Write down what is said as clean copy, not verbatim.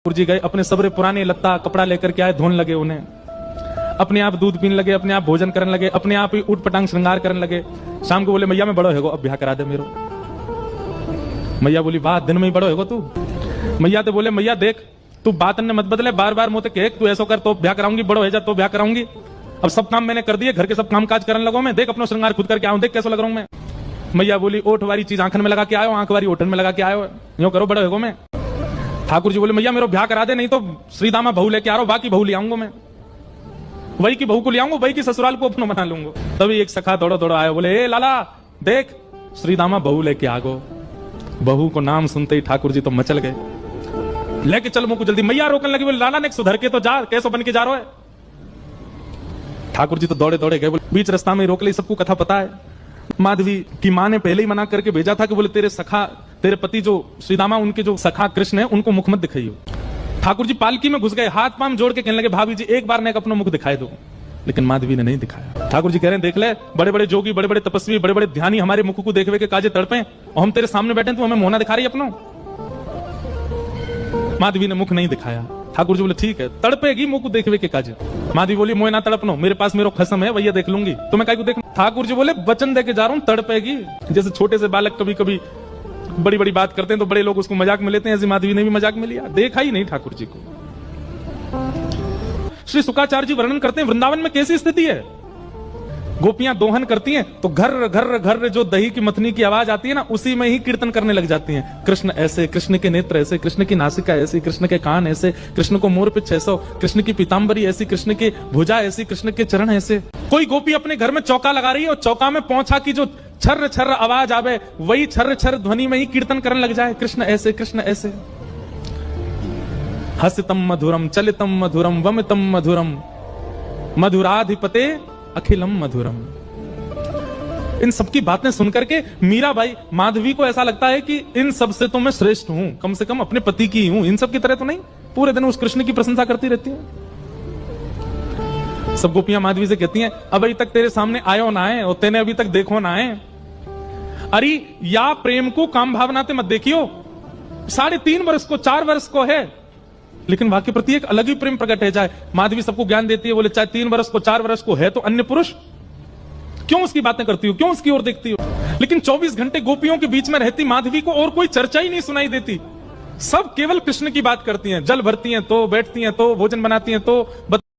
ठाकुर जी गए, अपने सबरे पुराने लत्ता कपड़ा लेकर के आए, धोने लगे उन्हें, अपने आप दूध पीने लगे, अपने आप भोजन करने लगे, अपने आप ही उठ पटांग श्रृंगार करने लगे। शाम को बोले मैया मैं बड़ो है गो, अब ब्याह करा दे मेरो। मैया बोली वाह दिन में ही बड़ो है गो तू। मैया तो बोले मैया देख तू बात ने मत बदले, बार बार मुझे कहे तू ऐसा कर तो ब्याह कराऊंगी, बड़ो है जा तो ब्याह कराऊंगी। अब सब काम मैंने कर दिए, घर के सब काम काज करने लगो मैं, देख अपना श्रृंगार खुद करके आऊं, देख कैसा लग रहा हूं मैं। मैया बोली ओठ वाली चीज आंखन में लगा के आयो, आंख वाली ओठन में लगा के आयो, यूं करो बड़ो है गो मैं। ठाकुर जी बोले मैया मेरा ब्याह करा दे, नहीं तो श्रीदामा बहू लेके आ रहा हूं, बाकी बहू ले आऊंगा मैं, वही की बहू को ले आऊंगा, वही की ससुराल को अपना बना लूंगा। तभी एक सखा दौड़ो दौड़ो आया, बोले ए लाला देख श्रीदामा बहू लेके आ गो। बहू को नाम सुनते ही ठाकुर जी तो मचल गए, लेके चल मुझको जल्दी। मैया रोकने लगी, बोले लाला ने सुधर के तो जा, कैसे बन के जा रहा है। ठाकुर जी तो दौड़े दौड़े गए, बोले बीच रास्ता में रोक ली, सबको कथा पता है। माधवी की मां ने पहले ही मना करके भेजा था कि बोले तेरे सखा तेरे पति जो श्रीदामा उनके जो सखा कृष्ण है उनको मुख मत दिखाइयो। ठाकुर जी पालकी में घुस गए, हाथ पांव जोड़ के कहने लगे भाभी जी एक बार ने अपना मुख दिखाए दो, लेकिन माधवी ने नहीं दिखाया। ठाकुर जी कह रहे हैं देख ले बड़े बड़े जोगी, बड़े बड़े तपस्वी, बड़े बड़े ध्यानी हमारे मुख को देखवे के काजे तड़पे, और हम तेरे सामने बैठे तू हमें मोहना दिखा रही अपनो। माधवी ने मुख नहीं दिखाया। ठाकुर जी बोले ठीक है तड़पेगी मुख देखवे के काजे। माधवी बोली मोह ना तड़पनो, मेरे पास मेरो खसम है भैया देख लूंगी, तुम्हें काय को देख। ठाकुर जी बोले वचन दे के जा रहा हूं तड़पेगी। जैसे छोटे से बालक कभी कभी बड़ी बड़ी बात करते हैं तो बड़े लोग उसको मजाक में लेते हैं, ऐसे माधवी ने भी मजाक में लिया, देखा ही नहीं ठाकुर जी को। श्री शुकाचार्य जी वर्णन करते हैं वृंदावन में कैसी स्थिति है। गोपियां दोहन करती हैं तो घर घर घर जो दही की मथनी की आवाज आती है ना, उसी में ही कीर्तन करने लग जाती हैं। कृष्ण ऐसे, कृष्ण के नेत्र ऐसे, कृष्ण की नासिका ऐसी, कृष्ण के कान ऐसे, कृष्ण को मोर पिछ ऐसा, कृष्ण की पीतांबरी ऐसी, कृष्ण की भुजा ऐसी, कृष्ण के चरण ऐसे। कोई गोपी अपने घर में चौका लगा रही है और चौका में पौंछा की जो छर्र छर्र आवाज आवे, वही छर्र छर्र ध्वनि में ही कीर्तन करने लग जाए, कृष्ण ऐसे, कृष्ण ऐसे। हसितम मधुरम चलितम मधुरम वमितम मधुरम मधुराधिपते अखिलम मधुरम। इन सबकी बातें सुनकर के मीराबाई माधवी को ऐसा लगता है कि इन सब से तो मैं श्रेष्ठ हूं, कम से कम अपने पति की हूं, इन सब की तरह तो नहीं। पूरे दिन उस कृष्ण की प्रशंसा करती रहती है। सब गोपियां माधवी से कहती हैं अभी तक तेरे सामने आयो ना है और तेने अभी तक देखो ना है। अरे या प्रेम को काम भावनाते मत देखियो, 3.5 वर्ष को 4 वर्ष को है, लेकिन वाक्य प्रति एक अलग ही प्रेम प्रकट है जाए। माधवी सबको ज्ञान देती है, बोले चाहे 3 वर्ष को 4 वर्ष को है तो अन्य पुरुष, क्यों उसकी बातें करती हो, क्यों उसकी ओर देखती हो। लेकिन 24 घंटे गोपियों के बीच में रहती माधवी को और कोई चर्चा ही नहीं सुनाई देती। सब केवल कृष्ण की बात करती हैं, जल भरती हैं तो, बैठती हैं तो, भोजन बनाती हैं तो,